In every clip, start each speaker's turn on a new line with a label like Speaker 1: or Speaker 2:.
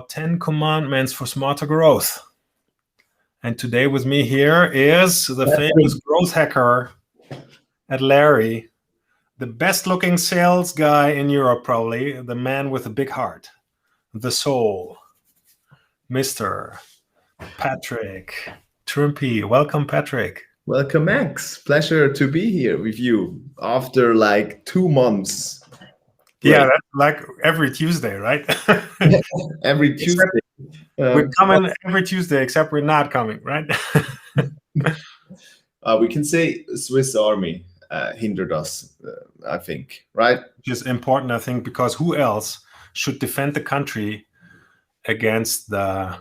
Speaker 1: 10 commandments for smarter growth. And today with me here is the famous growth hacker at Larry, the best looking sales guy in Europe, probably, the man with a big heart, the soul, Mr. Patrick Trumpy. Welcome, Patrick.
Speaker 2: Welcome, Max. Pleasure to be here with you after like 2 months.
Speaker 1: Yeah, that's like every Tuesday, right?
Speaker 2: Every Tuesday.
Speaker 1: We're coming every Tuesday, except we're not coming, right?
Speaker 2: We can say Swiss Army hindered us, I think, right?
Speaker 1: Which is important, I think, because who else should defend the country against the,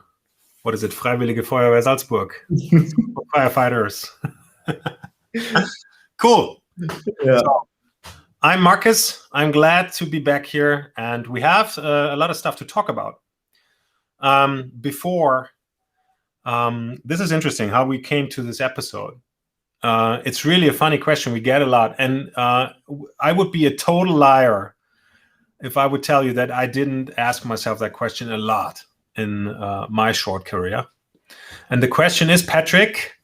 Speaker 1: what is it, Freiwillige Feuerwehr Salzburg, firefighters. Cool.
Speaker 2: Yeah.
Speaker 1: So, I'm Marcus. I'm glad to be back here, and we have a lot of stuff to talk about. This is interesting how we came to this episode. It's really a funny question. We get a lot, and I would be a total liar if I would tell you that I didn't ask myself that question a lot in my short career. And the question is, Patrick,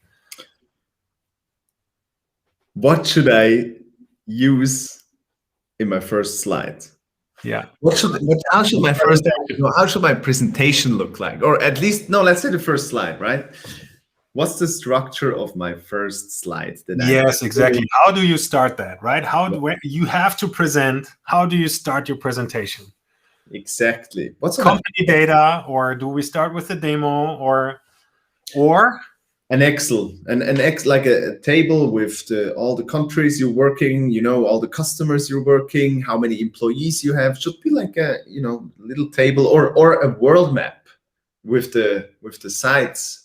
Speaker 2: what should I use in my first slide?
Speaker 1: Yeah.
Speaker 2: How should my presentation look like? Or at least, no, let's say the first slide, right? What's the structure of my first slide?
Speaker 1: Yes, exactly. How do you start that, right? When you have to present, how do you start your presentation?
Speaker 2: Exactly. What's
Speaker 1: company data, or do we start with the demo, or
Speaker 2: an Excel, like a table with all the countries you're working, all the customers you're working, how many employees you have. Should be like a little table or a world map with the sites.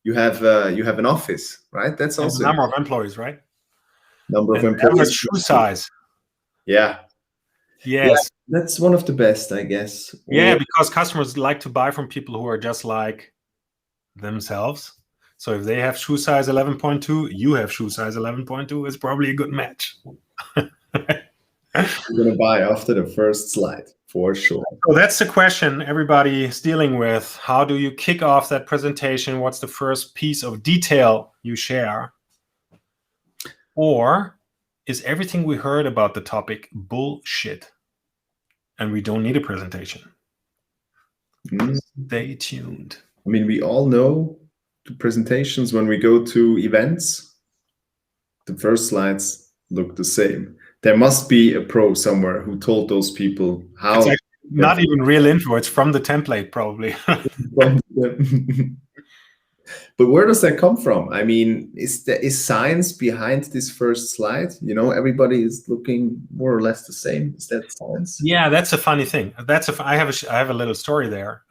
Speaker 2: You have an office, right? That's also
Speaker 1: the number of employees, right?
Speaker 2: Number of employees.
Speaker 1: Average shoe size.
Speaker 2: Yeah.
Speaker 1: Yes.
Speaker 2: Yeah, that's one of the best, I guess.
Speaker 1: Yeah, because customers like to buy from people who are just like themselves. So if they have shoe size 11.2, you have shoe size 11.2, it's probably a good match.
Speaker 2: You're going to buy after the first slide, for sure.
Speaker 1: So that's the question everybody is dealing with. How do you kick off that presentation? What's the first piece of detail you share? Or is everything we heard about the topic bullshit and we don't need a presentation? Stay tuned.
Speaker 2: I mean, we all know the presentations when we go to events, the first slides look the same. There must be a pro somewhere who told those people how.
Speaker 1: It's actually not even real info. It's from the template, probably.
Speaker 2: But where does that come from? I mean, is science behind this first slide? Everybody is looking more or less the same. Is that science?
Speaker 1: Yeah, that's a funny thing. I have a little story there.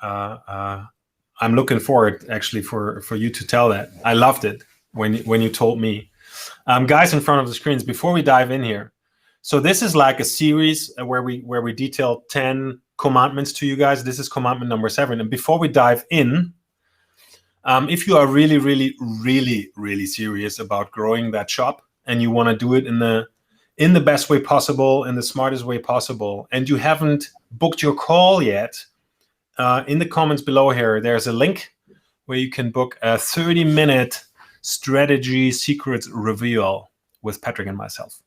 Speaker 1: I'm looking forward actually for you to tell that. I loved it when you told me. Guys in front of the screens, before we dive in here, so this is like a series where we detail 10 commandments to you guys. This is commandment number 7. And before we dive in, if you are really, really, really, really serious about growing that shop and you want to do it in the best way possible, in the smartest way possible, and you haven't booked your call yet, in the comments below here, there's a link where you can book a 30-minute strategy secrets reveal with Patrick and myself.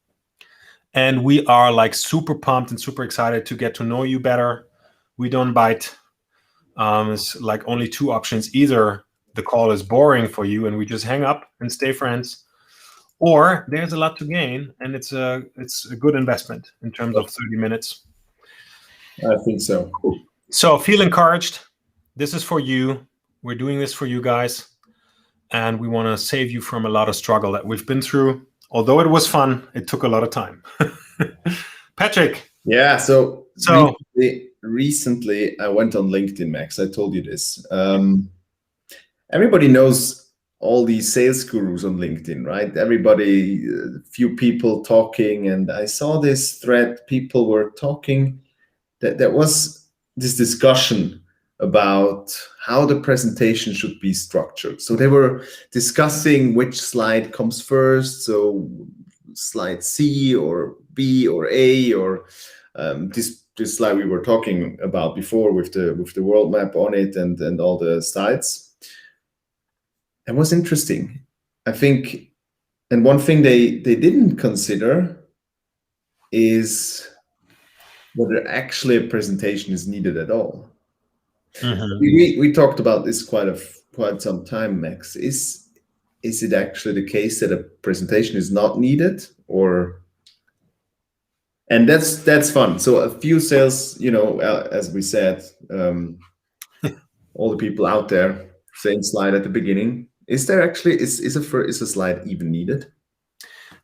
Speaker 1: And we are like super pumped and super excited to get to know you better. We don't bite. It's like only 2 options. Either the call is boring for you and we just hang up and stay friends, or there's a lot to gain and it's a good investment in terms of 30 minutes.
Speaker 2: I think so.
Speaker 1: So feel encouraged. This is for you. We're doing this for you guys. And we want to save you from a lot of struggle that we've been through. Although it was fun, it took a lot of time. Patrick.
Speaker 2: Yeah, so recently I went on LinkedIn, Max. I told you this. Everybody knows all these sales gurus on LinkedIn, right? Everybody, few people talking. And I saw this thread. People were talking. That there was this discussion about how the presentation should be structured. So they were discussing which slide comes first. So slide C or B or A, or this just like we were talking about before with the world map on it and all the slides. It was interesting, I think. And one thing they didn't consider is whether actually a presentation is needed at all.
Speaker 1: Mhm.
Speaker 2: We talked about this quite some time, Max. Is it actually the case that a presentation is not needed, or? And that's fun. So a few sales, as we said, all the people out there, same slide at the beginning. Is there actually is a slide even needed?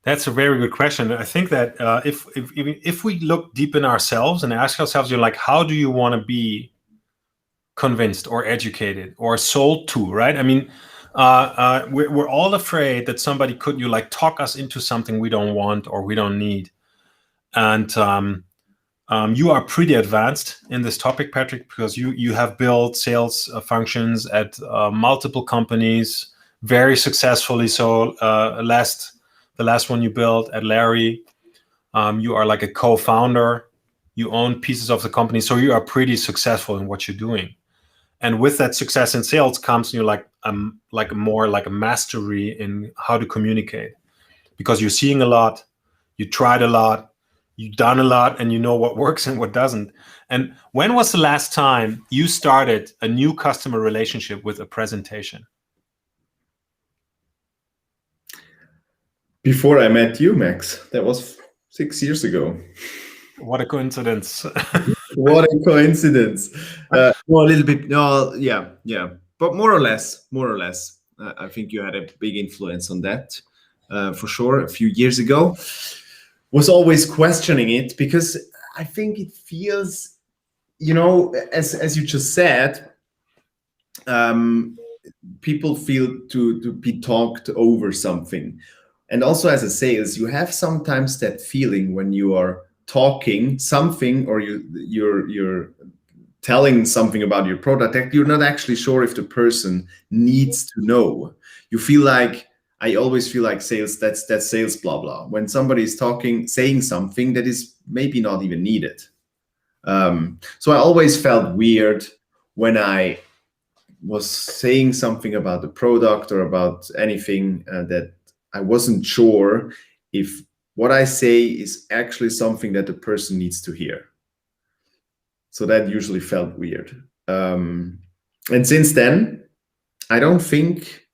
Speaker 1: That's a very good question. I think that if we look deep in ourselves and ask ourselves, you're like, how do you want to be convinced or educated or sold to, right? I mean, we're all afraid that somebody could talk us into something we don't want or we don't need. And you are pretty advanced in this topic, Patrick, because you have built sales functions at multiple companies very successfully. So the last one you built at Larry, you are like a co-founder. You own pieces of the company, so you are pretty successful in what you're doing. And with that success in sales comes like a mastery in how to communicate, because you're seeing a lot, you tried a lot, you've done a lot, and you know what works and what doesn't. And when was the last time you started a new customer relationship with a presentation?
Speaker 2: Before I met you, Max. That was 6 years ago.
Speaker 1: What a coincidence.
Speaker 2: What a coincidence. A little bit. No, yeah. But more or less. I think you had a big influence on that, for sure. A few years ago, was always questioning it, because I think it feels, as you just said, people feel to be talked over something. And also as a sales, you have sometimes that feeling when you are talking something, or you're telling something about your product that you're not actually sure if the person needs to know. You feel like, I always feel like sales, that's sales blah blah. When somebody is saying something that is maybe not even needed. So I always felt weird when I was saying something about the product or about anything that I wasn't sure if what I say is actually something that the person needs to hear. So that usually felt weird. And since then, I don't think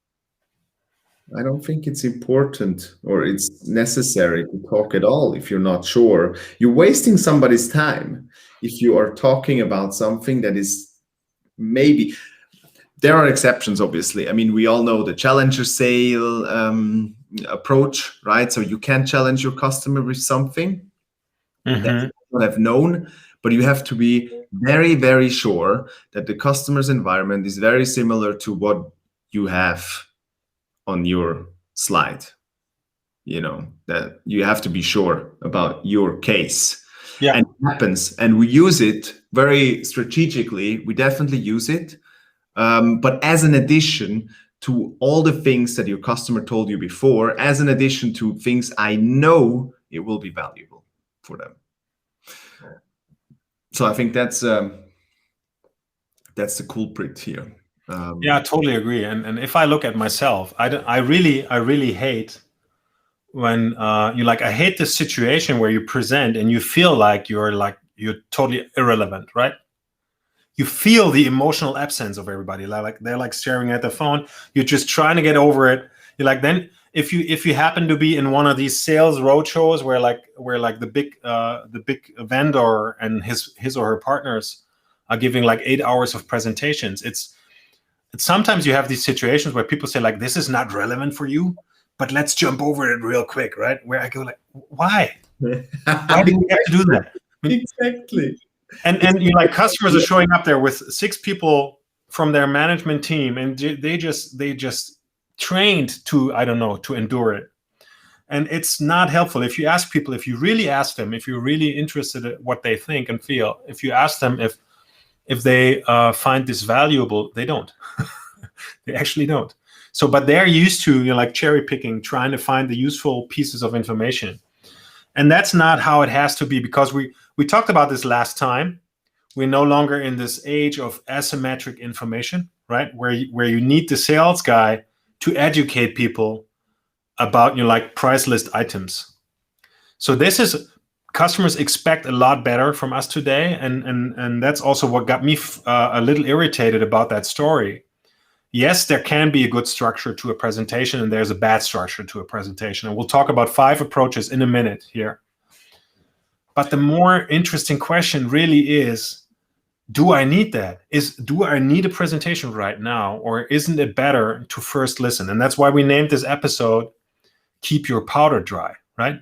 Speaker 2: it's important or it's necessary to talk at all if you're not sure. You're wasting somebody's time if you are talking about something that is maybe. There are exceptions, obviously. I mean, we all know the challenger sale approach, right? So you can challenge your customer with something that you don't have known, but you have to be very, very sure that the customer's environment is very similar to what you have on your slide. That you have to be sure about your case.
Speaker 1: Yeah.
Speaker 2: And it happens, and we use it very strategically. We definitely use it. But as an addition to all the things that your customer told you before, as an addition to things I know it will be valuable for them. So I think that's the culprit here.
Speaker 1: Yeah, I totally agree. And if I look at myself, I really hate when I hate the situation where you present and you feel like you're totally irrelevant, right? You feel the emotional absence of everybody. Like they're staring at the phone. You're just trying to get over it. You're like, then if you happen to be in one of these sales roadshows where the big vendor and his or her partners are giving 8 hours of presentations, it's sometimes you have these situations where people say this is not relevant for you, but let's jump over it real quick, right? Where I go why? Why do we have to do that? I mean,
Speaker 2: exactly.
Speaker 1: And customers are showing up there with 6 people from their management team, and they just trained to endure it. And it's not helpful. If you ask people, if you really ask them, if you're really interested in what they think and feel, if you ask them if they find this valuable, they don't. They actually don't. So, but they're used to cherry picking, trying to find the useful pieces of information. And that's not how it has to be, because we talked about this last time. We're no longer in this age of asymmetric information, right? Where you need the sales guy to educate people about like price list items. So this is, customers expect a lot better from us today, and that's also what got me a little irritated about that story. Yes, there can be a good structure to a presentation, and there's a bad structure to a presentation, and we'll talk about 5 approaches in a minute here. But the more interesting question really is, do I need that? Do I need a presentation right now, or isn't it better to first listen? And that's why we named this episode "Keep Your Powder Dry," right?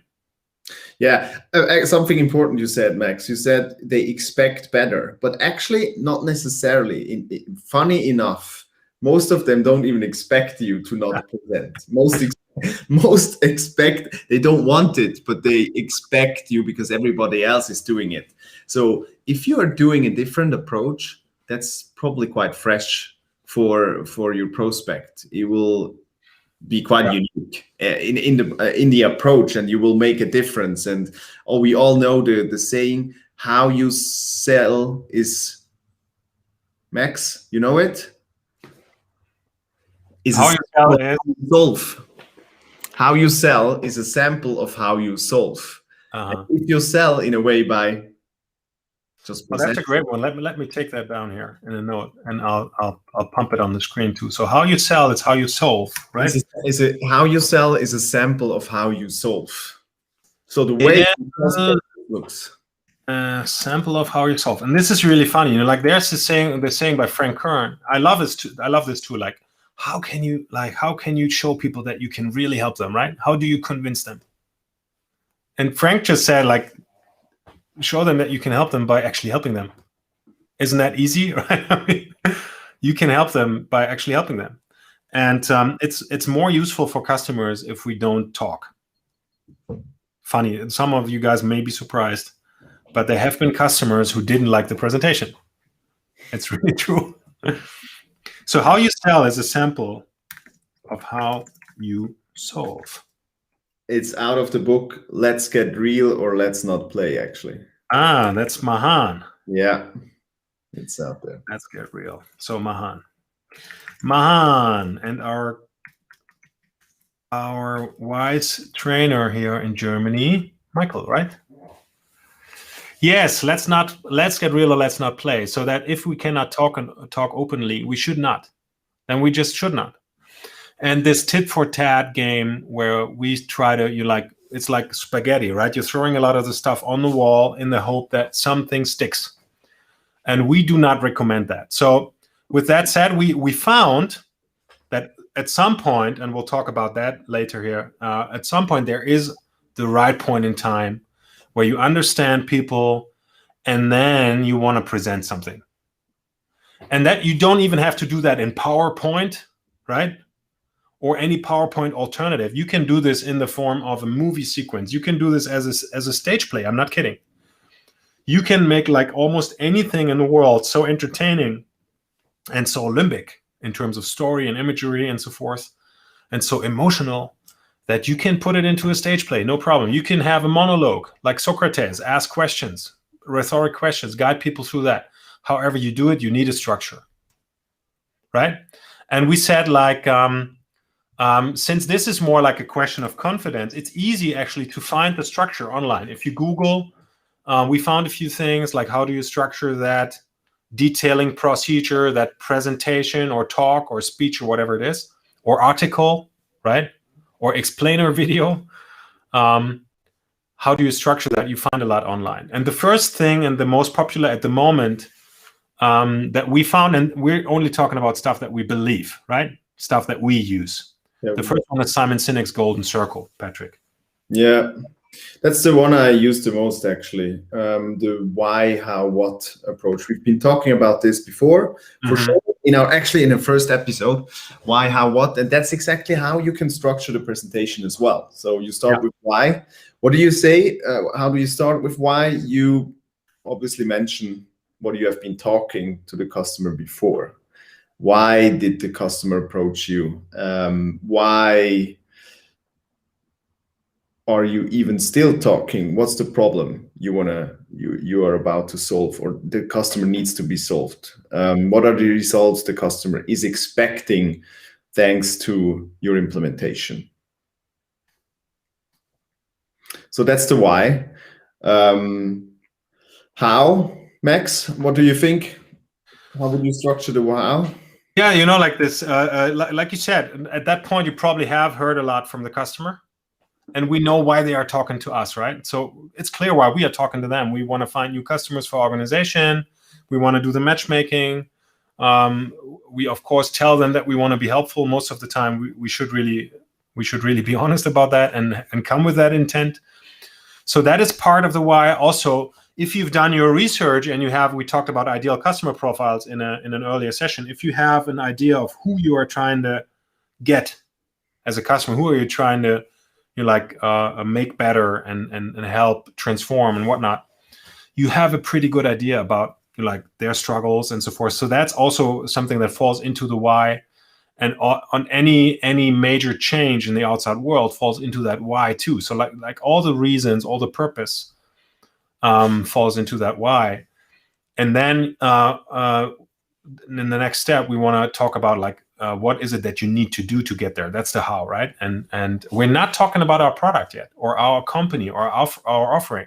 Speaker 2: Yeah, something important you said, Max. You said they expect better, but actually not necessarily. Funny enough, most of them don't even expect you to not present. Most expect, they don't want it, but they expect you because everybody else is doing it. So if you are doing a different approach, that's probably quite fresh for your prospect. It will be quite unique in the approach, and you will make a difference. And we all know the saying, how you sell is, Max, you know it?
Speaker 1: How you sell is
Speaker 2: solve. How you sell is a sample of how you solve. If you sell in a way by just
Speaker 1: well, that's a great one. Let me take that down here in a note, and I'll pump it on the screen too. So how you sell is how you solve, right?
Speaker 2: Is it how you sell is a sample of how you solve. So the way it looks.
Speaker 1: Sample of how you solve, and this is really funny. You know, like there's the saying by Frank Kern. I love this too. Like, how can you show people that you can really help them, right? How do you convince them? And Frank just said, like, show them that you can help them by actually helping them. Isn't that easy, right? I mean, you can help them by actually helping them. And it's more useful for customers if we don't talk. Funny, and some of you guys may be surprised, but there have been customers who didn't like the presentation. It's really true. So how you sell is a sample of how you solve.
Speaker 2: It's out of the book, Let's Get Real or Let's Not Play, actually.
Speaker 1: Ah, that's Mahan.
Speaker 2: Yeah, it's out there.
Speaker 1: Let's Get Real. So Mahan. And our wise trainer here in Germany, Michael, right? Yes, let's get real or let's not play. So that if we cannot talk openly, we should not. Then we just should not. And this tit for tat game where we try to, it's like spaghetti, right? You're throwing a lot of the stuff on the wall in the hope that something sticks. And we do not recommend that. So with that said, we found that at some point, and we'll talk about that later here, at some point there is the right point in time where you understand people and then you want to present something. And that you don't even have to do that in PowerPoint, right? Or any PowerPoint alternative. You can do this in the form of a movie sequence. You can do this as a stage play. I'm not kidding. You can make like almost anything in the world so entertaining and so limbic in terms of story and imagery and so forth, and so emotional that you can put it into a stage play, no problem. You can have a monologue like Socrates, ask questions, rhetoric questions, guide people through that. However you do it, you need a structure, right? And we said like, since this is more like a question of confidence, it's easy actually to find the structure online. If you Google, we found a few things like how do you structure that detailing procedure, that presentation or talk or speech or whatever it is, or article, right? Or explainer video. How do you structure that? You find a lot online. And the first thing and the most popular at the moment that we found, and we're only talking about stuff that we believe, right? Stuff that we use. Yeah, the first one is Simon Sinek's Golden Circle, Patrick.
Speaker 2: Yeah, that's the one I use the most, actually. The why, how, what approach. We've been talking about this before, for sure. In the first episode, why, how, what, and that's exactly how you can structure the presentation as well. So you start with why. What do you say? How do you start with why? You obviously mention what you have been talking to the customer before. Why did the customer approach you? Why are you even still talking? What's the problem you are about to solve, or the customer needs to be solved? What are the results the customer is expecting thanks to your implementation? So that's the why. How, Max? What do you think? How would you structure the how?
Speaker 1: Yeah, like this, like you said, at that point, you probably have heard a lot from the customer, and we know why they are talking to us, right? So it's clear why we are talking to them. We want to find new customers for our organization. We want to do the matchmaking. We of course tell them that we want to be helpful. Most of the time, we should really be honest about that and come with that intent. So that is part of the why. Also, if you've done your research and we talked about ideal customer profiles in an earlier session. If you have an idea of who you are trying to get as a customer, who are you trying to make better and help transform and whatnot, you have a pretty good idea about their struggles and so forth. So that's also something that falls into the why, and on any major change in the outside world falls into that why too. So like all the reasons, all the purpose falls into that why. And then in the next step, we want to talk about what is it that you need to do to get there. That's the how, right? And we're not talking about our product yet, or our company, or our offering.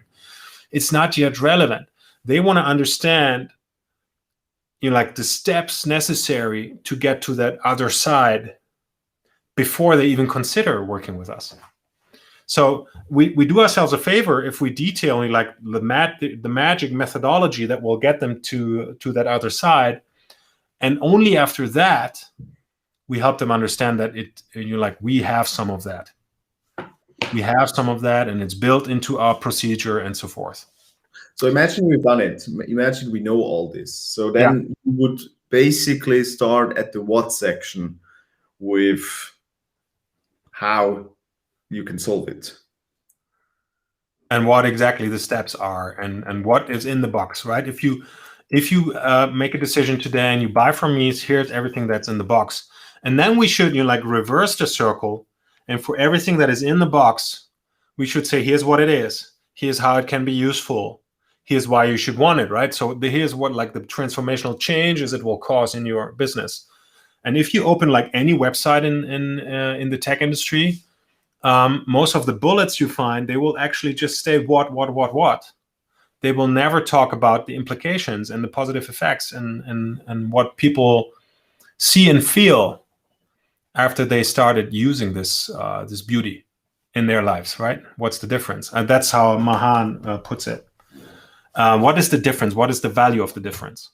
Speaker 1: It's not yet relevant. They want to understand the steps necessary to get to that other side before they even consider working with us. So we do ourselves a favor if we detail the magic methodology that will get them to that other side, and only after that we help them understand that we have some of that. We have some of that, and it's built into our procedure and so forth.
Speaker 2: So imagine we've done it. Imagine we know all this. So then you would basically start at the what section with how you can solve it.
Speaker 1: And what exactly the steps are, and what is in the box, right? If you make a decision today and you buy from me, here's everything that's in the box. And then we should reverse the circle, and for everything that is in the box, we should say, here's what it is. Here's how it can be useful. Here's why you should want it, right? So here's what the transformational changes it will cause in your business. And if you open any website in the tech industry, most of the bullets you find, they will actually just say what. They will never talk about the implications and the positive effects and what people see and feel after they started using this beauty in their lives, right? What's the difference? And that's how Mahan puts it. What is the difference? What is the value of the difference?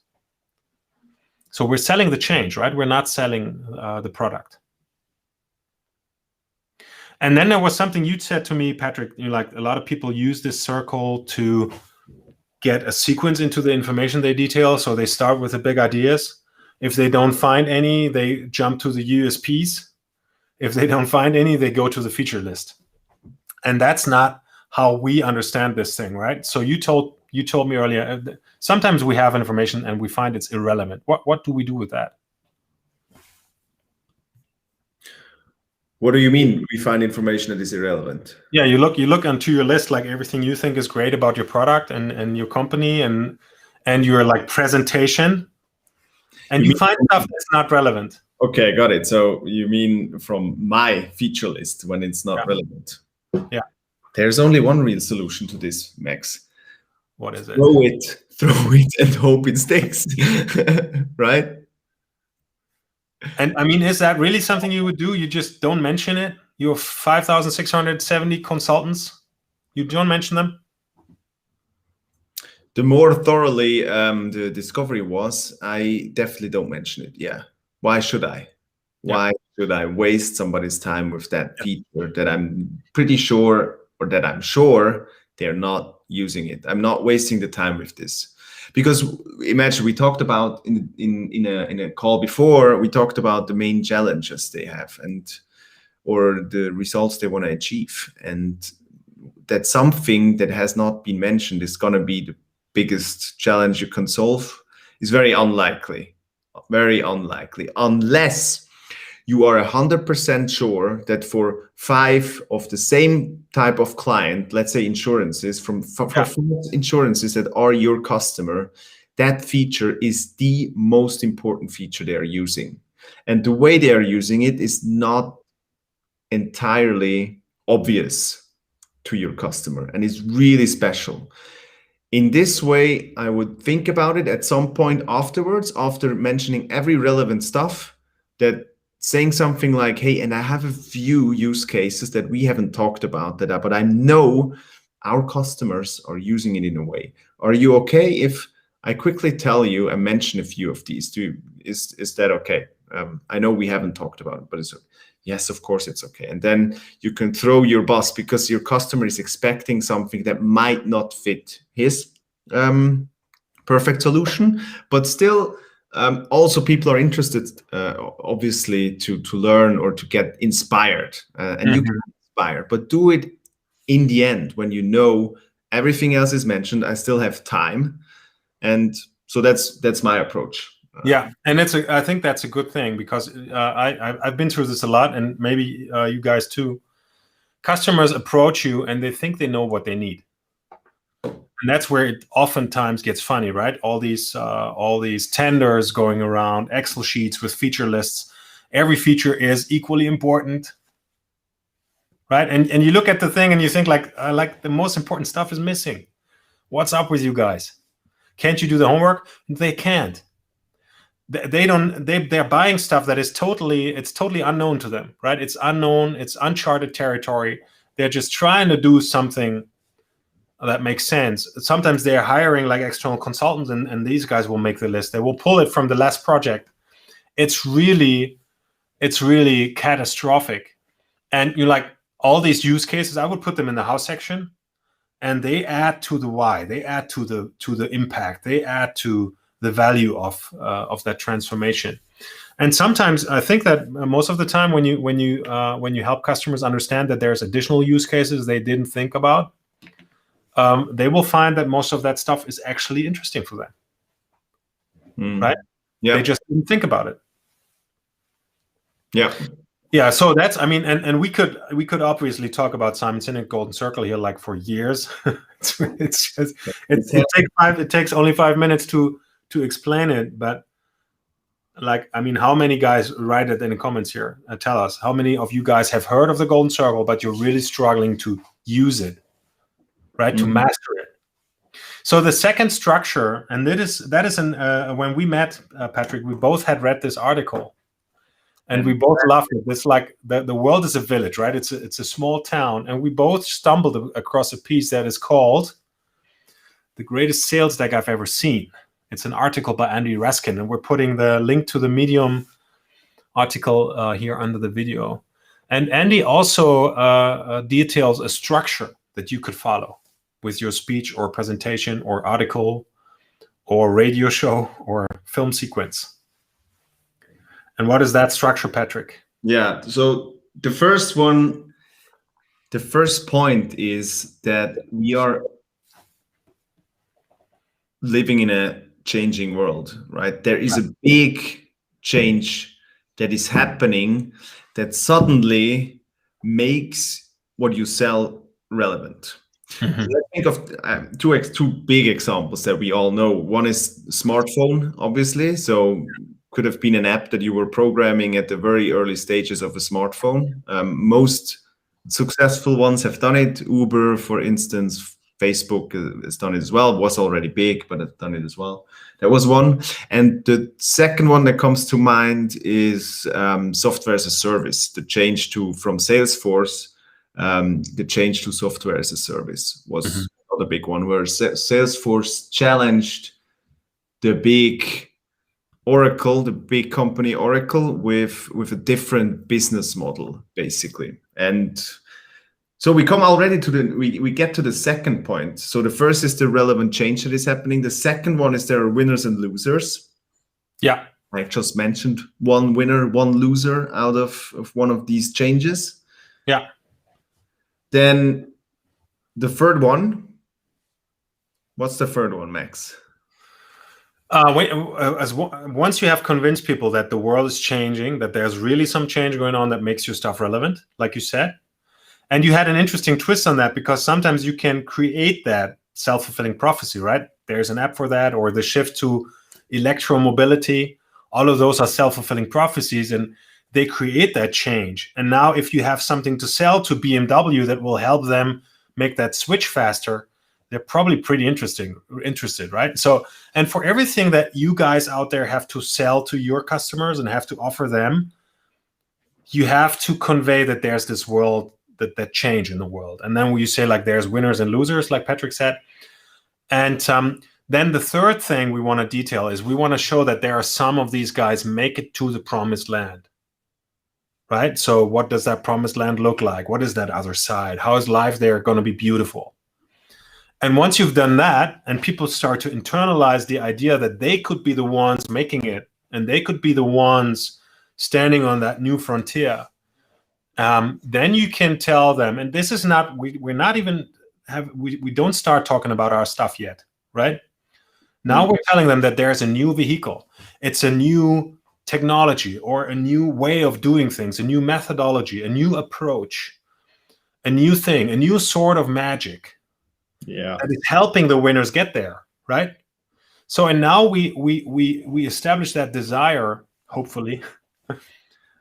Speaker 1: So we're selling the change, right? We're not selling the product. And then there was something you said to me, Patrick, a lot of people use this circle to get a sequence into the information they detail. So they start with the big ideas. If they don't find any, they jump to the USPs. If they don't find any, they go to the feature list. And that's not how we understand this thing, right? So you told me earlier, sometimes we have information and we find it's irrelevant. What do we do with that?
Speaker 2: What do you mean we find information that is irrelevant?
Speaker 1: Yeah, you look onto your list, everything you think is great about your product and your company and your presentation, and you find stuff that's not relevant.
Speaker 2: Okay, got it. So you mean from my feature list when it's not relevant?
Speaker 1: Yeah.
Speaker 2: There's only one real solution to this, Max.
Speaker 1: What is it?
Speaker 2: Throw it and hope it sticks. Right?
Speaker 1: And is that really something you would do? You just don't mention it? You have 5,670 consultants. You don't mention them?
Speaker 2: The more thoroughly the discovery was, I definitely don't mention it. Yeah. Why should I? Why should I waste somebody's time with that feature that I'm pretty sure, or that I'm sure they're not using it? I'm not wasting the time with this. Because imagine we talked about in a call before, we talked about the main challenges they have or the results they want to achieve. And that something that has not been mentioned is going to be the biggest challenge you can solve is very unlikely, unless you are 100% sure that for 5 of the same type of client, let's say insurances, for 5 insurances that are your customer, that feature is the most important feature they are using. And the way they are using it is not entirely obvious to your customer, and it's really special. In this way, I would think about it at some point afterwards, after mentioning every relevant stuff, that saying something like, hey, and I have a few use cases that we haven't talked about that, but I know our customers are using it in a way. Are you okay if I quickly tell you and mention a few of these? Is that okay? I know we haven't talked about it, but it's okay. Yes, of course it's okay. And then you can throw your boss because your customer is expecting something that might not fit his perfect solution, but still also people are interested, obviously, to learn or to get inspired. And you can inspire, but do it in the end when you know everything else is mentioned. I still have time. And so that's my approach.
Speaker 1: Yeah, and I think that's a good thing, because I've been through this a lot, and maybe you guys too. Customers approach you and they think they know what they need, and that's where it oftentimes gets funny, right? All these tenders going around, Excel sheets with feature lists. Every feature is equally important, right? And you look at the thing and you think like the most important stuff is missing. What's up with you guys? Can't you do the homework? They can't. They're buying stuff that is totally unknown to them, right? It's unknown, it's uncharted territory. They're just trying to do something that makes sense. Sometimes they're hiring like external consultants, and these guys will make the list. They will pull it from the last project. It's really catastrophic. And you like all these use cases, I would put them in the how section, and they add to the why. They add to the impact. They add to the value of that transformation. And sometimes I think that most of the time when you help customers understand that there's additional use cases they didn't think about, they will find that most of that stuff is actually interesting for them, right?
Speaker 2: Yeah.
Speaker 1: They just didn't think about it.
Speaker 2: Yeah.
Speaker 1: So that's, I mean, and we could obviously talk about Simon Sinek Golden Circle here like for years. It takes only 5 minutes to explain it, but like, I mean, how many guys, write it in the comments here, tell us how many of you guys have heard of the Golden Circle, but you're really struggling to use it, right? To master it. So the second structure, and that is when we met, Patrick, we both had read this article, and we both loved it. It's like the world is a village, right? It's a small town, and we both stumbled across a piece that is called "The Greatest Sales Deck I've Ever Seen." It's an article by Andy Raskin, and we're putting the link to the Medium article here under the video. And Andy also details a structure that you could follow with your speech or presentation or article or radio show or film sequence. And what is that structure, Patrick?
Speaker 2: Yeah, so the first point is that we are living in a changing world, right? There is a big change that is happening that suddenly makes what you sell relevant. Let's think of two big examples that we all know. One is smartphone, obviously. So could have been an app that you were programming at the very early stages of a smartphone. Most successful ones have done it. Uber, for instance, Facebook has done it as well. Was already big, but has done it as well. That was one. And the second one that comes to mind is software as a service. The change from Salesforce, the change to software as a service was another big one, where Salesforce challenged the big Oracle, the big company Oracle, with a different business model, basically. And so we come already to we get to the second point. So the first is the relevant change that is happening. The second one is there are winners and losers.
Speaker 1: Yeah.
Speaker 2: I just mentioned one winner, one loser out of one of these changes.
Speaker 1: Yeah.
Speaker 2: Then the third one, what's the third one, Max?
Speaker 1: Once you have convinced people that the world is changing, that there's really some change going on that makes your stuff relevant, like you said, and you had an interesting twist on that, because sometimes you can create that self-fulfilling prophecy, right? There's an app for that, or the shift to electromobility. All of those are self-fulfilling prophecies, and they create that change. And now if you have something to sell to BMW that will help them make that switch faster, they're probably pretty interested, right? So, and for everything that you guys out there have to sell to your customers and have to offer them, you have to convey that there's this world, that change in the world. And then when you say like there's winners and losers, like Patrick said, and then the third thing we want to detail is we want to show that there are some of these guys make it to the promised land, right? So what does that promised land look like? What is that other side? How is life there going to be beautiful? And once you've done that, and people start to internalize the idea that they could be the ones making it, and they could be the ones standing on that new frontier, then you can tell them, and this is not, we're not even we don't start talking about our stuff yet, right? Now we're telling them that there's a new vehicle. It's a new technology or a new way of doing things, a new methodology, a new approach, a new thing, a new sort of magic.
Speaker 2: Yeah,
Speaker 1: that is helping the winners get there, right? So, and now we establish that desire, hopefully,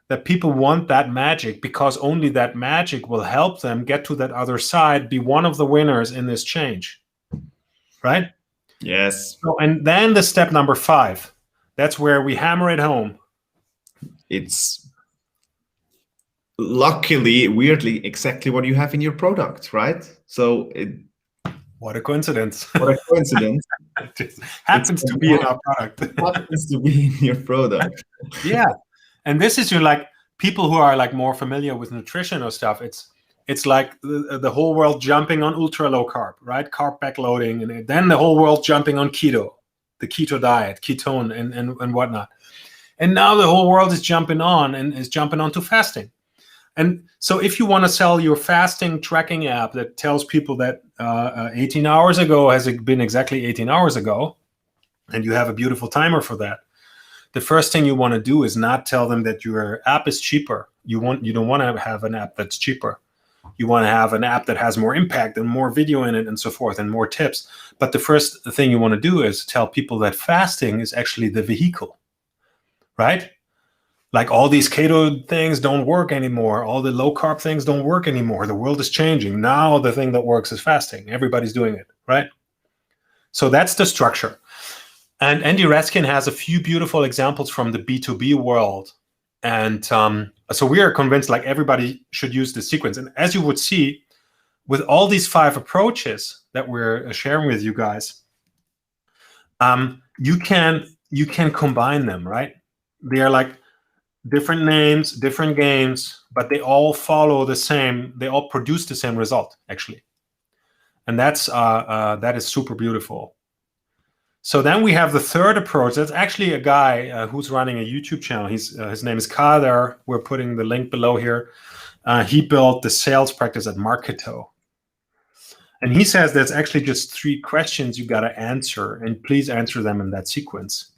Speaker 1: that people want that magic, because only that magic will help them get to that other side, be one of the winners in this change, right?
Speaker 2: Yes.
Speaker 1: So, and then the step number 5, that's where we hammer it home.
Speaker 2: It's luckily, weirdly, exactly what you have in your product, right? So
Speaker 1: what a coincidence.
Speaker 2: What a coincidence.
Speaker 1: It just happens to be in our product.
Speaker 2: It happens to be in your product.
Speaker 1: Yeah. And this is your, like, people who are like more familiar with nutrition or stuff, it's like the whole world jumping on ultra low carb, right? Carb backloading, and then the whole world jumping on keto, the keto diet, ketone and whatnot. And now the whole world is jumping on to fasting. And so if you want to sell your fasting tracking app that tells people that 18 hours ago has been exactly 18 hours ago, and you have a beautiful timer for that, the first thing you want to do is not tell them that your app is cheaper. You don't want to have an app that's cheaper. You want to have an app that has more impact and more video in it and so forth and more tips. But the first thing you want to do is tell people that fasting is actually the vehicle, right? Like all these keto things don't work anymore. All the low carb things don't work anymore. The world is changing. Now the thing that works is fasting. Everybody's doing it, right? So that's the structure. And Andy Raskin has a few beautiful examples from the B2B world. And so we are convinced like everybody should use this sequence. And as you would see, with all these 5 approaches that we're sharing with you guys, you can combine them, right? They are like different names, different games, but they all follow the same, they all produce the same result, actually. And that is super beautiful. So then we have the third approach. That's actually a guy who's running a YouTube channel. His name is Kader. We're putting the link below here. He built the sales practice at Marketo. And he says there's actually just 3 questions you got to answer, and please answer them in that sequence.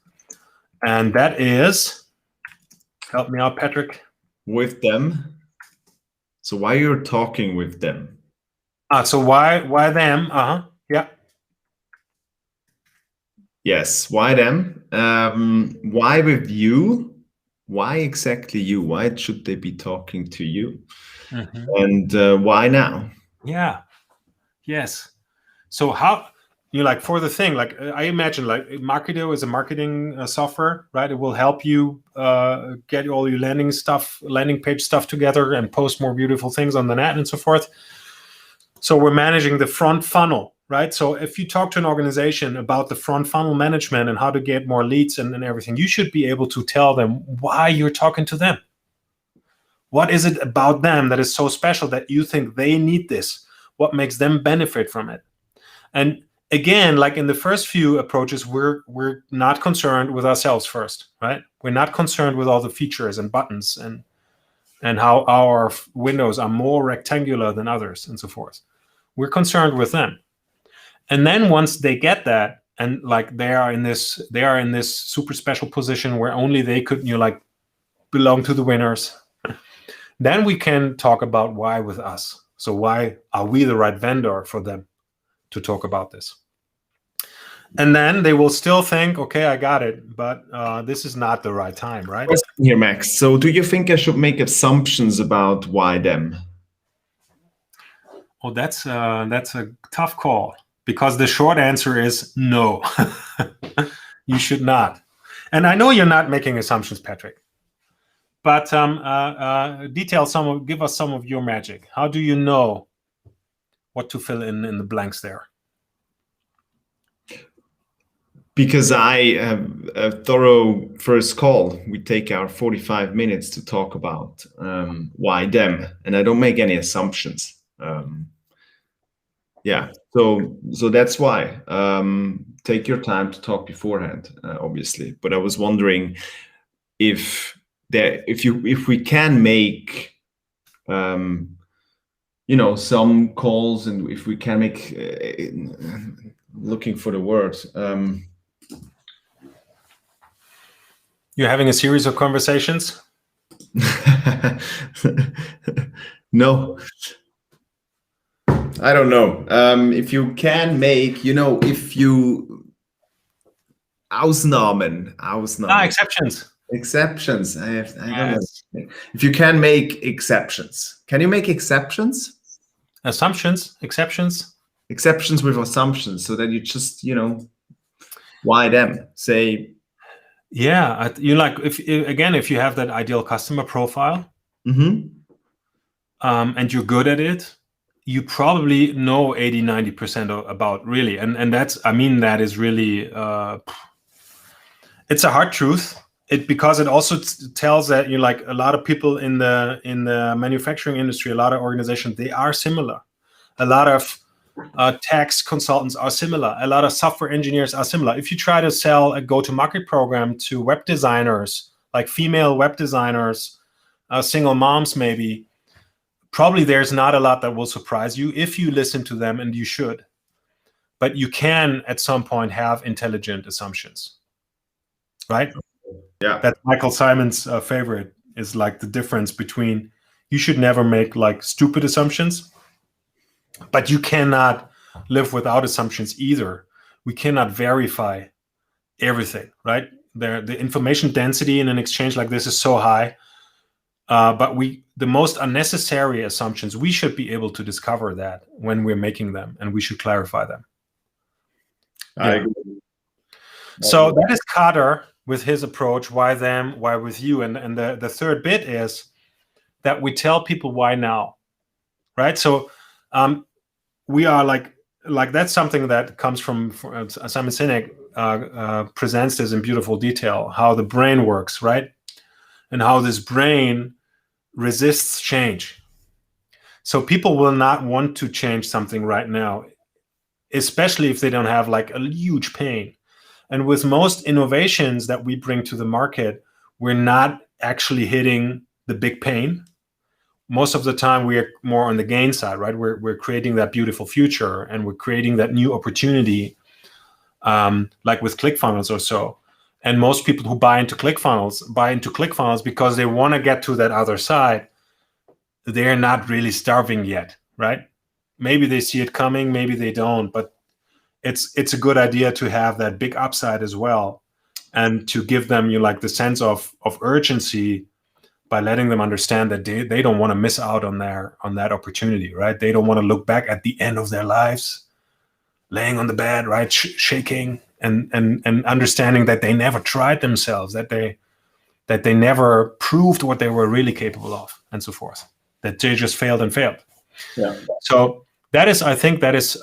Speaker 1: And that is, help me out, Patrick.
Speaker 2: With them. So why you're talking with them?
Speaker 1: So why them? Yeah.
Speaker 2: Yes, why them? Why with you? Why exactly you? Why should they be talking to you? And why now?
Speaker 1: Yeah. Yes. So how you like for the thing? Like I imagine, like Marketo is a marketing software, right? It will help you get all your landing page stuff together and post more beautiful things on the net and so forth. So we're managing the front funnel. Right. So if you talk to an organization about the front funnel management and how to get more leads and everything, you should be able to tell them why you're talking to them. What is it about them that is so special that you think they need this? What makes them benefit from it? And again, like in the first few approaches, we're not concerned with ourselves first, right? We're not concerned with all the features and buttons and how our windows are more rectangular than others and so forth. We're concerned with them. And then once they get that, and like they are in this super special position where only they could belong to the winners, then we can talk about why with us. So why are we the right vendor for them to talk about this? And then they will still think, okay, I got it, but this is not the right time, right?
Speaker 2: Question here, Max. So do you think I should make assumptions about why them?
Speaker 1: Oh, that's a tough call, because the short answer is no. You should not. And I know you're not making assumptions, Patrick. But give us some of your magic. How do you know what to fill in the blanks there?
Speaker 2: Because I have a thorough first call. We take our 45 minutes to talk about why them, and I don't make any assumptions. Yeah, so that's why. Take your time to talk beforehand, obviously. But I was wondering if we can make some calls, and if we can make looking for the word.
Speaker 1: You're having a series of conversations?
Speaker 2: No, I don't know. If you can make, if you Ausnahmen.
Speaker 1: Exceptions.
Speaker 2: Exceptions. I don't know. If you can make exceptions, can you make exceptions?
Speaker 1: Assumptions, exceptions.
Speaker 2: Exceptions with assumptions, so that you just, why them? Say.
Speaker 1: Yeah, if you have that ideal customer profile,
Speaker 2: Mm-hmm.
Speaker 1: And you're good at it, you probably know 80-90% about, really, and that is really it's a hard truth. Because it also tells that a lot of people in the manufacturing industry, a lot of organizations, they are similar. A lot of tax consultants are similar. A lot of software engineers are similar. If you try to sell a go-to-market program to web designers, like female web designers, single moms maybe, probably there's not a lot that will surprise you if you listen to them, and you should. But you can, at some point, have intelligent assumptions, right?
Speaker 2: Yeah.
Speaker 1: That's Michael Simon's favorite, is like the difference between, you should never make like stupid assumptions, but you cannot live without assumptions either. We cannot verify everything, right? The information density in an exchange like this is so high, but the most unnecessary assumptions, we should be able to discover that when we're making them, and we should clarify them.
Speaker 2: I agree.
Speaker 1: So that is Carter with his approach, why them, why with you. And the third bit is that we tell people why now, right? So we are like that's something that comes from Simon Sinek presents this in beautiful detail, how the brain works, right? And how this brain resists change. So people will not want to change something right now, especially if they don't have like a huge pain. And with most innovations that we bring to the market, we're not actually hitting the big pain. Most of the time, we are more on the gain side, right? We're creating that beautiful future, and we're creating that new opportunity, like with ClickFunnels or so. And most people who buy into ClickFunnels because they want to get to that other side. They're not really starving yet, right? Maybe they see it coming, maybe they don't, but it's a good idea to have that big upside as well, and to give them the sense of urgency by letting them understand that they don't want to miss out on that opportunity, right? They don't want to look back at the end of their lives, laying on the bed, right, shaking, and understanding that they never tried themselves, that they never proved what they were really capable of, and so forth. That they just failed and failed.
Speaker 2: Yeah.
Speaker 1: So I think that is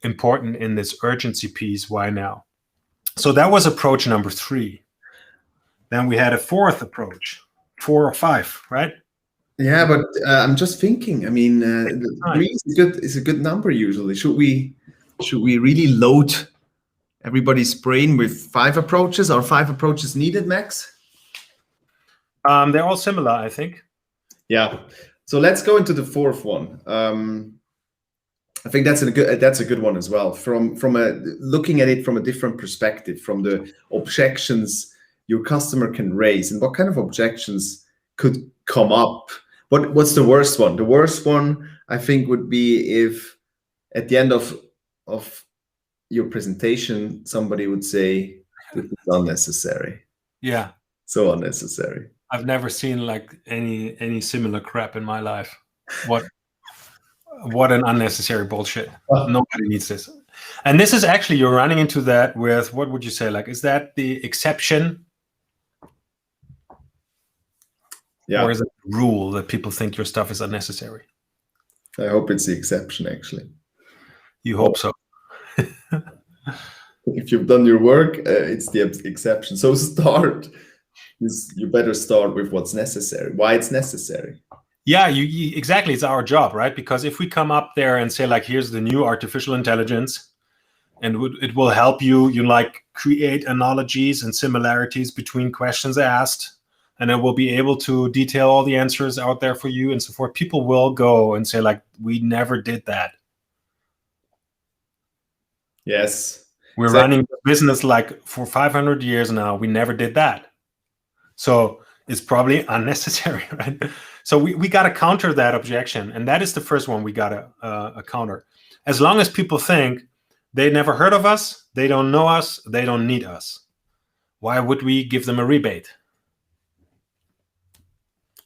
Speaker 1: important in this urgency piece. Why now? So that was approach number 3. Then we had a fourth approach, 4 or 5, right?
Speaker 2: Yeah, but I'm just thinking. I mean, 3 is a good number usually. Should we really load everybody's brain with 5 approaches? Are 5 approaches needed, Max?
Speaker 1: They're all similar, I think.
Speaker 2: Yeah. So let's go into the fourth one. I think that's a good one as well. From a looking at it from a different perspective, from the objections your customer can raise, and what kind of objections could come up. What's the worst one? The worst one, I think, would be if at the end of your presentation somebody would say, "This is unnecessary."
Speaker 1: Yeah,
Speaker 2: So unnecessary.
Speaker 1: I've never seen like any similar crap in my life. What an unnecessary bullshit. Nobody needs this. And this is actually, you're running into that with, what would you say? Like, is that the exception?
Speaker 2: Yeah.
Speaker 1: Or is it the rule that people think your stuff is unnecessary?
Speaker 2: I hope it's the exception, actually.
Speaker 1: You hope so.
Speaker 2: If you've done your work, it's the exception. So you better start with what's necessary, why it's necessary.
Speaker 1: Yeah, you exactly. It's our job, right? Because if we come up there and say, like, here's the new artificial intelligence, and it will help you, like create analogies and similarities between questions asked, and it will be able to detail all the answers out there for you and so forth. People will go and say, like, we never did that.
Speaker 2: Yes.
Speaker 1: We're running the business like for 500 years now. We never did that. So it's probably unnecessary, right? So we got to counter that objection. And that is the first one we got to counter. As long as people think they never heard of us, they don't know us, they don't need us, why would we give them a rebate?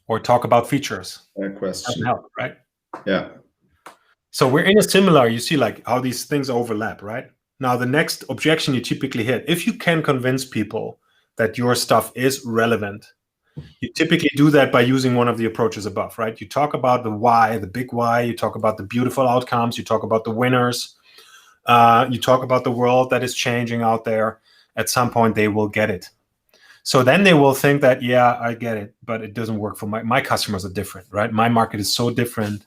Speaker 1: Or talk about features?
Speaker 2: Fair question.
Speaker 1: Help, right?
Speaker 2: Yeah.
Speaker 1: So we're in a similar, you see like how these things overlap, right? Now, the next objection you typically hit, if you can convince people that your stuff is relevant, you typically do that by using one of the approaches above, right? You talk about the why, the big why. You talk about the beautiful outcomes. You talk about the winners. You talk about the world that is changing out there. At some point, they will get it. So then they will think that, yeah, I get it, but it doesn't work for my customers are different, right? My market is so different.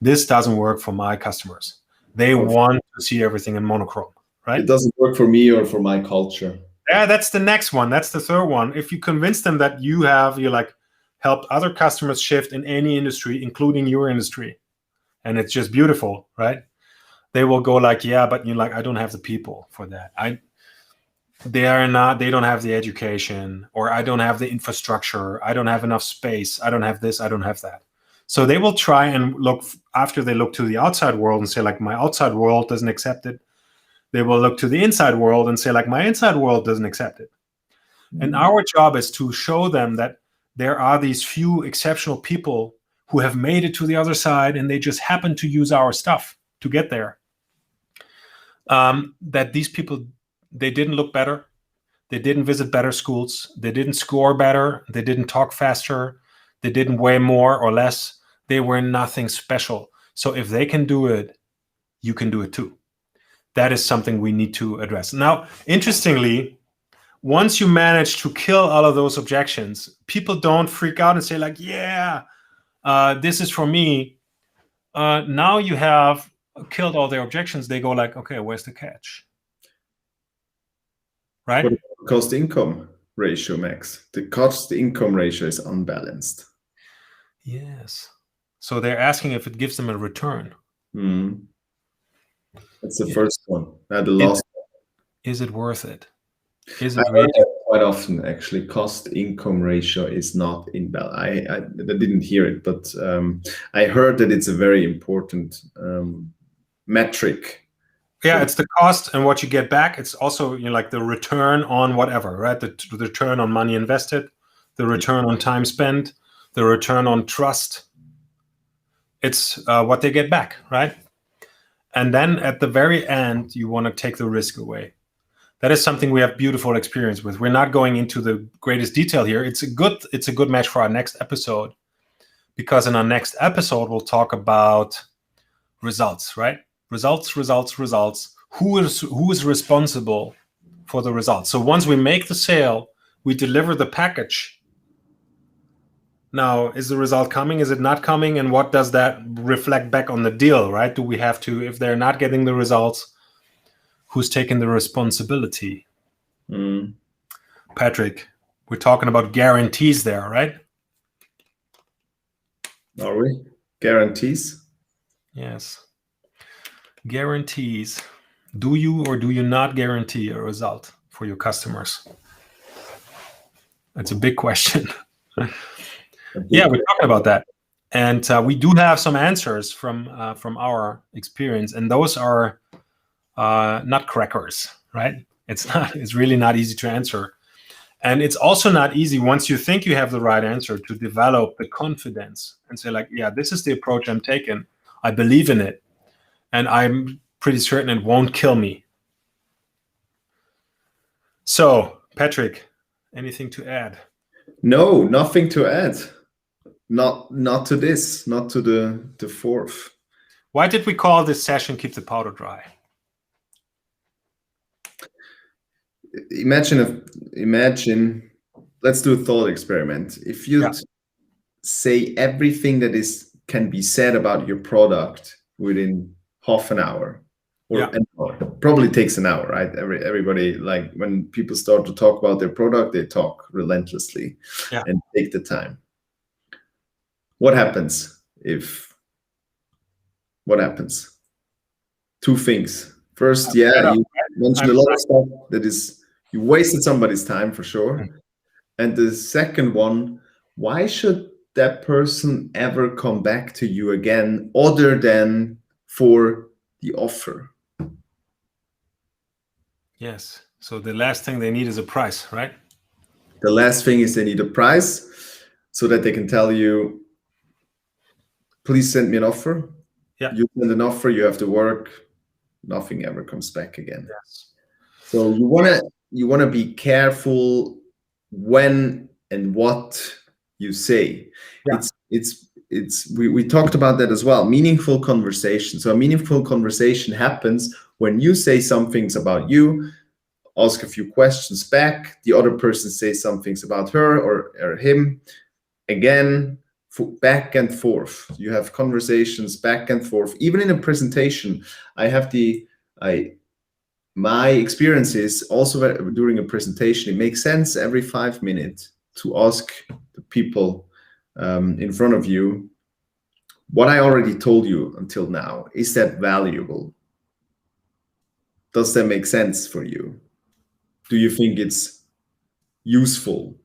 Speaker 1: This doesn't work for my customers. They want to see everything in monochrome, right?
Speaker 2: It doesn't work for me or for my culture.
Speaker 1: Yeah, that's the next one. That's the third one. If you convince them that you like helped other customers shift in any industry, including your industry, and it's just beautiful, right? They will go like, yeah, but you're like, I don't have the people for that. They don't have the education, or I don't have the infrastructure. I don't have enough space. I don't have this. I don't have that. So they will try and look, after they look to the outside world and say, like, my outside world doesn't accept it. They will look to the inside world and say, like, my inside world doesn't accept it. And our job is to show them that there are these few exceptional people who have made it to the other side, and they just happen to use our stuff to get there. That these people, they didn't look better. They didn't visit better schools. They didn't score better. They didn't talk faster. They didn't weigh more or less. They were nothing special. So if they can do it, you can do it too. That is something we need to address. Now, interestingly, once you manage to kill all of those objections, people don't freak out and say, like, yeah, this is for me. Now you have killed all their objections. They go like, okay, where's the catch? Right?
Speaker 2: What about cost-income ratio, Max? The cost-income ratio is unbalanced.
Speaker 1: Yes. So they're asking if it gives them a return.
Speaker 2: That's the first one. The last one.
Speaker 1: Is it worth it?
Speaker 2: Is it really? Quite often, actually, cost-income ratio is not in balance. I didn't hear it, but I heard that it's a very important metric.
Speaker 1: Yeah, it's the cost and what you get back. It's also, like the return on whatever, right? The return on money invested, the return on time spent, the return on trust. It's what they get back, right? And then at the very end, you want to take the risk away. That is something we have beautiful experience with. We're not going into the greatest detail here. It's a good match for our next episode, because in our next episode, we'll talk about results, right? Results. Who is responsible for the results? So once we make the sale, we deliver the package. Now, is the result coming? Is it not coming? And what does that reflect back on the deal, right? Do we have to, if they're not getting the results, who's taking the responsibility? Patrick, we're talking about guarantees there, right?
Speaker 2: Are we? Guarantees?
Speaker 1: Yes. Guarantees. Do you or do you not guarantee a result for your customers? That's a big question. Yeah, we're talking about that. And we do have some answers from our experience. And those are not crackers, right? It's really not easy to answer. And it's also not easy once you think you have the right answer to develop the confidence and say like, yeah, this is the approach I'm taking. I believe in it. And I'm pretty certain it won't kill me. So, Patrick, anything to add?
Speaker 2: No, nothing to add. Not to this, not to the fourth.
Speaker 1: Why did we call this session Keep the Powder Dry?
Speaker 2: Imagine, let's do a thought experiment. If you say everything that can be said about your product within half an hour or an hour, probably takes an hour, right? Everybody, like when people start to talk about their product, they talk relentlessly and take the time. What happens? Two things. First, you mentioned a lot of stuff that you wasted somebody's time for sure. And the second one, why should that person ever come back to you again other than for the offer?
Speaker 1: Yes. So the last thing they need is a price, right?
Speaker 2: The last thing is they need a price so that they can tell you, please send me an offer.
Speaker 1: Yeah.
Speaker 2: You send an offer, you have to work. Nothing ever comes back again.
Speaker 1: Yes.
Speaker 2: So you wanna be careful when and what you say.
Speaker 1: Yeah.
Speaker 2: We talked about that as well. Meaningful conversation. So a meaningful conversation happens when you say some things about you, ask a few questions back, the other person says some things about her or him. Again, back and forth. You have conversations back and forth. Even in a presentation, my experience is also during a presentation, it makes sense every 5 minutes to ask the people in front of you, what I already told you until now, is that valuable? Does that make sense for you? Do you think it's useful?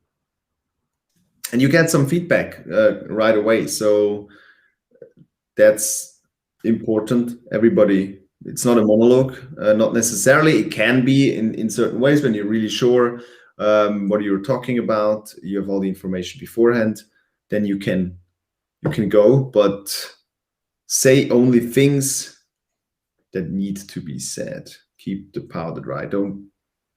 Speaker 2: And you get some feedback right away. So that's important. Everybody, it's not a monologue, not necessarily. It can be in certain ways when you're really sure what you're talking about. You have all the information beforehand, then you can go, but say only things that need to be said. Keep the powder dry. Don't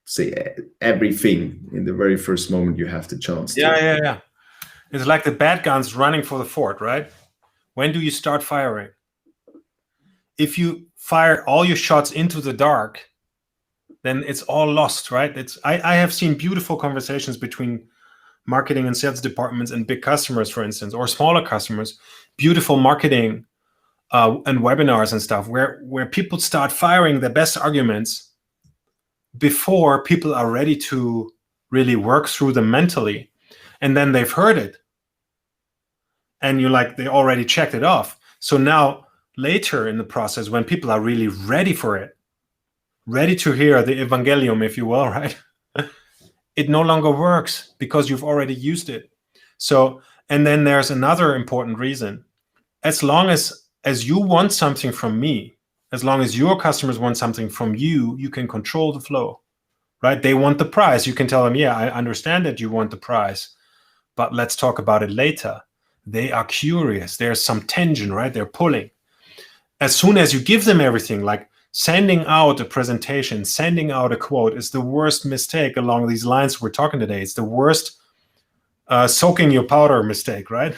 Speaker 2: say everything in the very first moment you have the chance to.
Speaker 1: Yeah. It's like the bad guns running for the fort, right? When do you start firing? If you fire all your shots into the dark, then it's all lost, right? I have seen beautiful conversations between marketing and sales departments and big customers, for instance, or smaller customers, beautiful marketing and webinars and stuff where people start firing the best arguments before people are ready to really work through them mentally. And then they've heard it. And you're like, they already checked it off. So now later in the process, when people are really ready for it, ready to hear the evangelium, if you will, right? It no longer works because you've already used it. So, and then there's another important reason. As long as you want something from me, as long as your customers want something from you, you can control the flow, right? They want the price. You can tell them, yeah, I understand that you want the price, but let's talk about it later. They are curious. There's some tension, right? They're pulling. As soon as you give them everything, like sending out a presentation, sending out a quote is the worst mistake along these lines we're talking today. It's the worst soaking your powder mistake, right?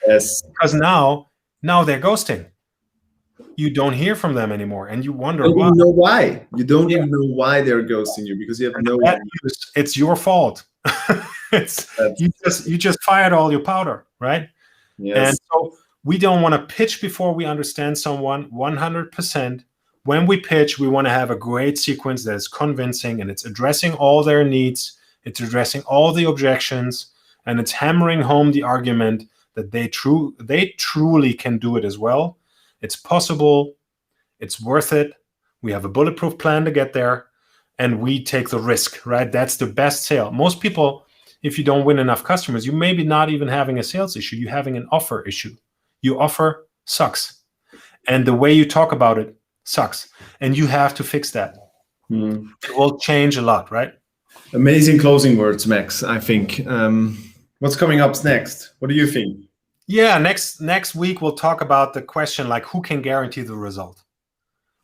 Speaker 2: Yes.
Speaker 1: Because now they're ghosting. You don't hear from them anymore, and you wonder
Speaker 2: why.
Speaker 1: You
Speaker 2: know why. You don't even know why they're ghosting you because you have no idea.
Speaker 1: It's your fault. You just fired all your powder, right?
Speaker 2: Yes.
Speaker 1: And so we don't want to pitch before we understand someone 100%. When we pitch, we want to have a great sequence that is convincing and it's addressing all their needs. It's addressing all the objections and it's hammering home the argument that they truly can do it as well. It's possible. It's worth it. We have a bulletproof plan to get there, and we take the risk, right? That's the best sale. Most people, if you don't win enough customers, you maybe not even having a sales issue, you're having an offer issue. Your offer sucks. And the way you talk about it sucks. And you have to fix that. It will change a lot, right?
Speaker 2: Amazing closing words, Max, I think. What's coming up next? What do you think?
Speaker 1: Yeah, next week we'll talk about the question like, who can guarantee the result?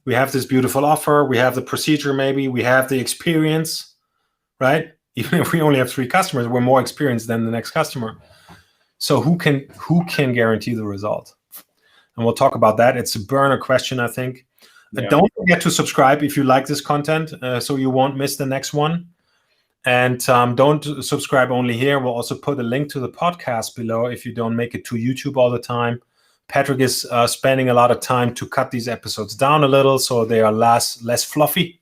Speaker 1: We have this beautiful offer, we have the procedure, maybe we have the experience, right? Even if we only have 3 customers, we're more experienced than the next customer. So who can guarantee the result? And we'll talk about that. It's a burner question, I think. Yeah. Don't forget to subscribe if you like this content, so you won't miss the next one. And don't subscribe only here. We'll also put a link to the podcast below if you don't make it to YouTube all the time. Patrick is spending a lot of time to cut these episodes down a little so they are less fluffy.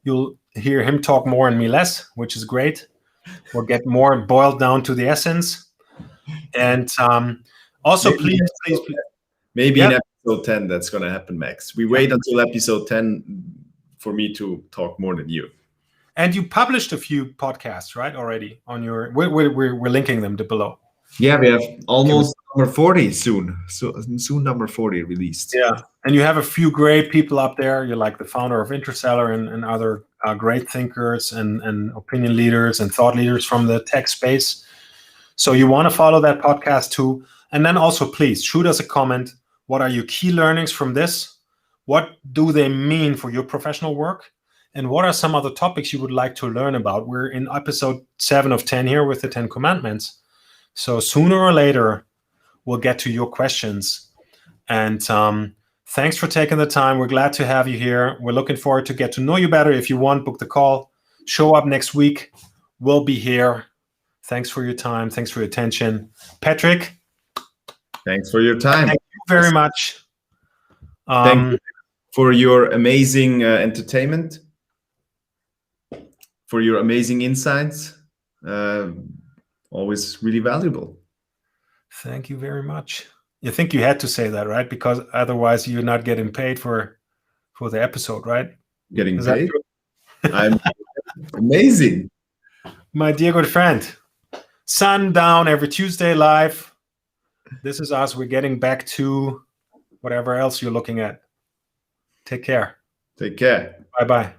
Speaker 1: You'll hear him talk more and me less, which is great. We'll get more boiled down to the essence. And also,
Speaker 2: maybe
Speaker 1: please.
Speaker 2: Maybe in episode 10 that's going to happen, Max. We wait until episode 10 for me to talk more than you.
Speaker 1: And you published a few podcasts, right, already on your... We're linking them below.
Speaker 2: Yeah, we have almost number 40 soon. Soon number 40 released.
Speaker 1: Yeah, and you have a few great people up there. You're like the founder of Interseller and other great thinkers and opinion leaders and thought leaders from the tech space. So you want to follow that podcast too. And then also, please, shoot us a comment. What are your key learnings from this? What do they mean for your professional work? And what are some other topics you would like to learn about? We're in episode 7 of 10 here with the 10 Commandments. So sooner or later, we'll get to your questions. And thanks for taking the time. We're glad to have you here. We're looking forward to get to know you better. If you want, book the call. Show up next week. We'll be here. Thanks for your time. Thanks for your attention. Patrick.
Speaker 2: Thanks for your time.
Speaker 1: Thank you very much.
Speaker 2: Thank you for your amazing entertainment, for your amazing insights. Always really valuable.
Speaker 1: Thank you very much. You think you had to say that, right? Because otherwise you're not getting paid for the episode, right?
Speaker 2: Getting paid? I'm amazing.
Speaker 1: My dear good friend. Sundown every Tuesday live. This is us. We're getting back to whatever else you're looking at. Take care.
Speaker 2: Take care.
Speaker 1: Bye-bye.